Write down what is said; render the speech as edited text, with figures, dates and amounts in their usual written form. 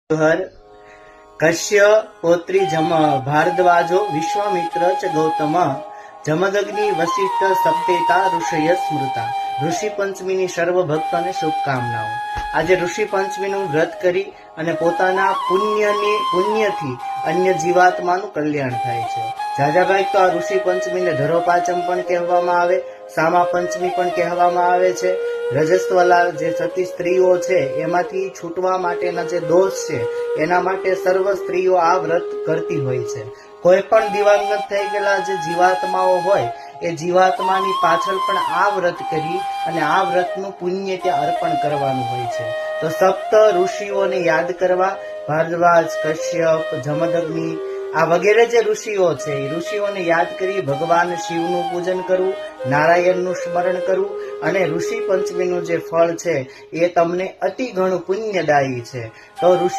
हर कश्य पोत्री भारद्वाजो विश्वामित्र च गौतम जमदग्नि वशिष्ठ सप्तेता ऋषय स्मृता। ऋषि पंचमी सर्व भक्तों ने शुभकामनाओं। आज ऋषि पंचमी व्रत करी અને પોતાના પુણ્યથી અન્ય જીવાત્માનું કલ્યાણ થાય છે। જાજાભાઈ તો આ ઋષિ પંચમીને ધરો પાંચમ પણ કહેવામાં આવે, સામા પંચમી પણ કહેવામાં આવે છે। રજસ્વલા જે સતી સ્ત્રીઓ છે એમાંથી છૂટવા માટેના જે દોષ છે એના માટે સર્વ સ્ત્રીઓ આ વ્રત કરતી હોય છે। કોઈ પણ દિવંગત થઈ ગયેલા જે જીવાત્માઓ હોય એ જીવાત્માની પાછળ પણ આ વ્રત કરી અને આ વ્રતનું પુણ્ય ત્યાં અર્પણ કરવાનું હોય છે। તો સપ્ત ઋષિઓને યાદ કરવા, ભારદ્વાજ, કશ્યપ, જમદગ્નિ આ વગેરે જે ઋષિઓ છે એ ઋષિઓને યાદ કરી ભગવાન શિવનું પૂજન કરવું, નારાયણનું સ્મરણ કરવું અને ઋષિ પંચમીનું જે ફળ છે એ તમને અતિ ઘણું પુણ્યદાયી છે। તો ઋષિ